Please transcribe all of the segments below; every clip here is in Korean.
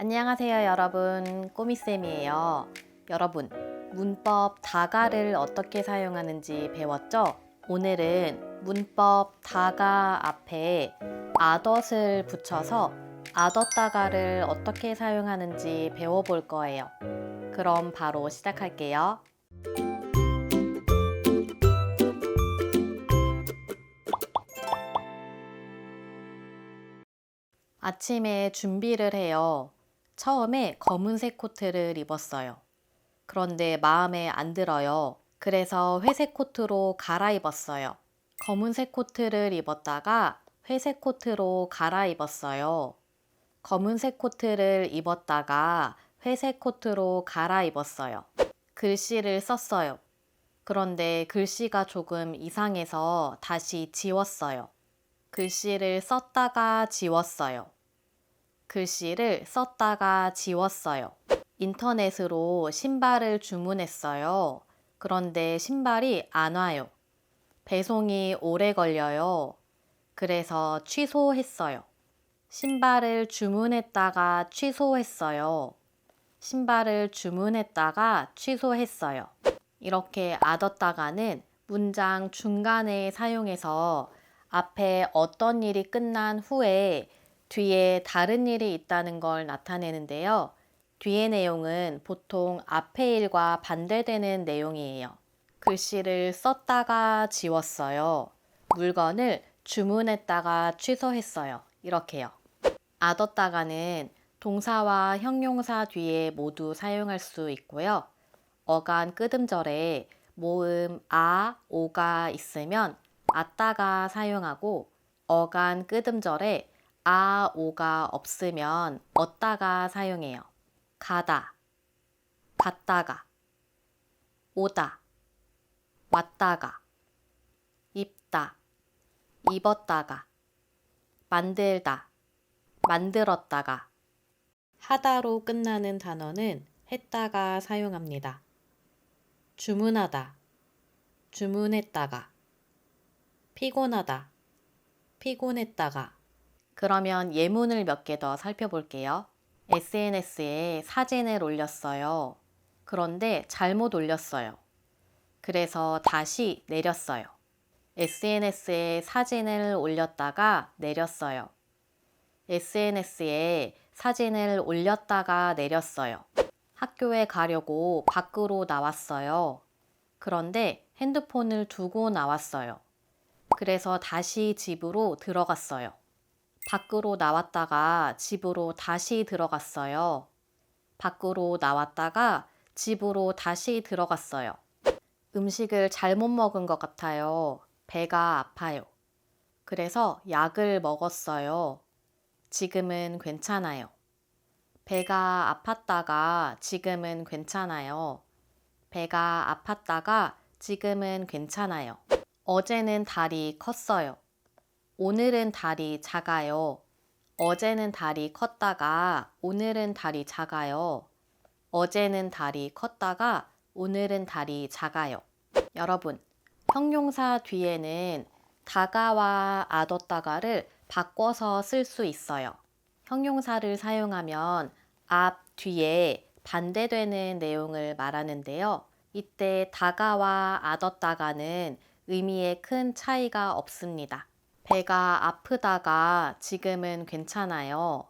안녕하세요, 여러분. 꼬미쌤이에요. 여러분, 문법 다가를 어떻게 사용하는지 배웠죠? 오늘은 문법 다가 앞에 아덧을 붙여서 아덧다가를 어떻게 사용하는지 배워볼 거예요. 그럼 바로 시작할게요. 아침에 준비를 해요. 처음에 검은색 코트를 입었어요. 그런데 마음에 안 들어요. 그래서 회색 코트로 갈아입었어요. 검은색 코트를 입었다가 회색 코트로 갈아입었어요. 검은색 코트를 입었다가 회색 코트로 갈아입었어요. 글씨를 썼어요. 그런데 글씨가 조금 이상해서 다시 지웠어요. 글씨를 썼다가 지웠어요. 글씨를 썼다가 지웠어요. 인터넷으로 신발을 주문했어요. 그런데 신발이 안 와요. 배송이 오래 걸려요. 그래서 취소했어요. 신발을 주문했다가 취소했어요. 신발을 주문했다가 취소했어요. 이렇게 아덧다가는 문장 중간에 사용해서 앞에 어떤 일이 끝난 후에 뒤에 다른 일이 있다는 걸 나타내는데요. 뒤의 내용은 보통 앞의 일과 반대되는 내용이에요. 글씨를 썼다가 지웠어요. 물건을 주문했다가 취소했어요. 이렇게요. 아덧다가는 동사와 형용사 뒤에 모두 사용할 수 있고요. 어간 끄듬절에 모음 아, 오가 있으면 아따가 사용하고 어간 끄듬절에 아, 오가 없으면 어따가 사용해요. 가다, 갔다가, 오다, 왔다가, 입다, 입었다가, 만들다, 만들었다가. 하다로 끝나는 단어는 했다가 사용합니다. 주문하다, 주문했다가, 피곤하다, 피곤했다가. 그러면 예문을 몇 개 더 살펴볼게요. SNS에 사진을 올렸어요. 그런데 잘못 올렸어요. 그래서 다시 내렸어요. SNS에 사진을 올렸다가 내렸어요. SNS에 사진을 올렸다가 내렸어요. 학교에 가려고 밖으로 나왔어요. 그런데 핸드폰을 두고 나왔어요. 그래서 다시 집으로 들어갔어요. 밖으로 나왔다가 집으로 다시 들어갔어요. 밖으로 나왔다가 집으로 다시 들어갔어요. 음식을 잘못 먹은 것 같아요. 배가 아파요. 그래서 약을 먹었어요. 지금은 괜찮아요. 배가 아팠다가 지금은 괜찮아요. 배가 아팠다가 지금은 괜찮아요. 어제는 달이 컸어요. 오늘은 달이 작아요. 어제는 달이 컸다가 오늘은 달이 작아요. 어제는 달이 컸다가 오늘은 달이 작아요. 여러분, 형용사 뒤에는 다가와 아덧다가를 바꿔서 쓸 수 있어요. 형용사를 사용하면 앞, 뒤에 반대되는 내용을 말하는데요. 이때 다가와 아덧다가는 의미에 큰 차이가 없습니다. 배가 아프다가 지금은 괜찮아요.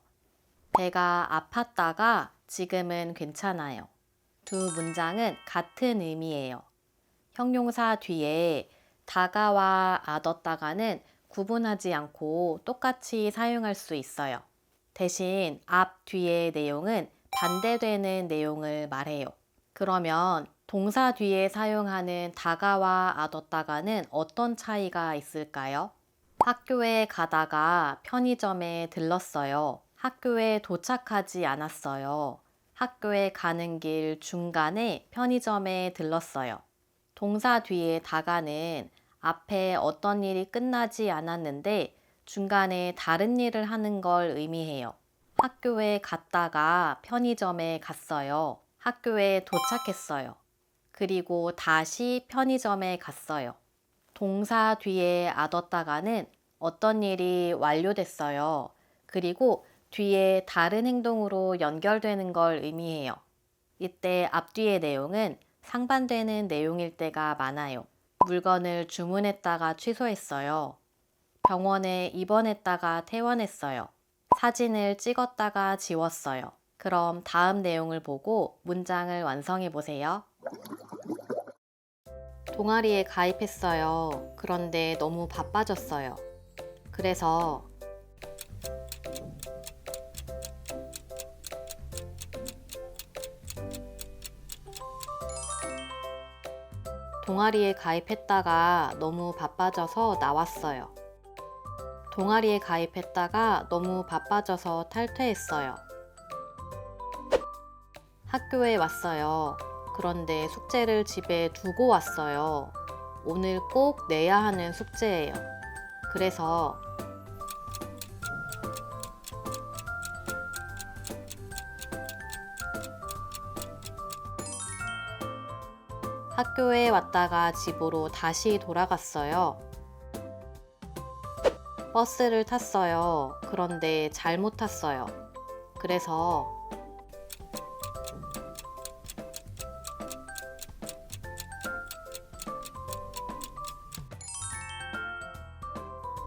배가 아팠다가 지금은 괜찮아요. 두 문장은 같은 의미예요. 형용사 뒤에 다가와 아덧다가는 구분하지 않고 똑같이 사용할 수 있어요. 대신 앞, 뒤의 내용은 반대되는 내용을 말해요. 그러면 동사 뒤에 사용하는 다가와 아덧다가는 어떤 차이가 있을까요? 학교에 가다가 편의점에 들렀어요. 학교에 도착하지 않았어요. 학교에 가는 길 중간에 편의점에 들렀어요. 동사 뒤에 다가는 앞에 어떤 일이 끝나지 않았는데 중간에 다른 일을 하는 걸 의미해요. 학교에 갔다가 편의점에 갔어요. 학교에 도착했어요. 그리고 다시 편의점에 갔어요. 동사 뒤에 아덧다가는 어떤 일이 완료됐어요. 그리고 뒤에 다른 행동으로 연결되는 걸 의미해요. 이때 앞뒤의 내용은 상반되는 내용일 때가 많아요. 물건을 주문했다가 취소했어요. 병원에 입원했다가 퇴원했어요. 사진을 찍었다가 지웠어요. 그럼 다음 내용을 보고 문장을 완성해 보세요. 동아리에 가입했어요. 그런데 너무 바빠졌어요. 그래서 동아리에 가입했다가 너무 바빠져서 나왔어요. 동아리에 가입했다가 너무 바빠져서 탈퇴했어요. 학교에 왔어요. 그런데 숙제를 집에 두고 왔어요. 오늘 꼭 내야 하는 숙제예요. 그래서 학교에 왔다가 집으로 다시 돌아갔어요. 버스를 탔어요. 그런데 잘못 탔어요. 그래서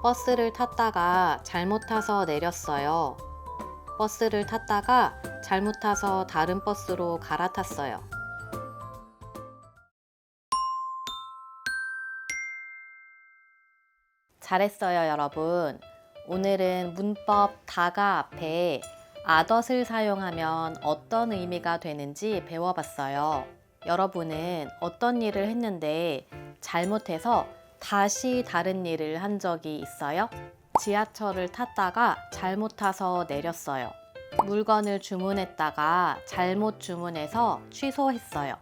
버스를 탔다가 잘못 타서 내렸어요. 버스를 탔다가 잘못 타서 다른 버스로 갈아탔어요. 잘했어요, 여러분. 오늘은 문법 다가 앞에 ot을 사용하면 어떤 의미가 되는지 배워봤어요. 여러분은 어떤 일을 했는데 잘못해서 다시 다른 일을 한 적이 있어요? 지하철을 탔다가 잘못 타서 내렸어요. 물건을 주문했다가 잘못 주문해서 취소했어요.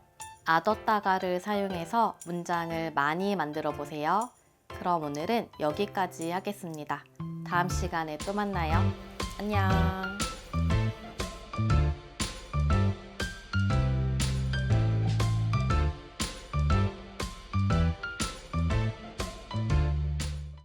ot다가를 사용해서 문장을 많이 만들어 보세요. 그럼 오늘은 여기까지 하겠습니다. 다음 시간에 또 만나요. 안녕.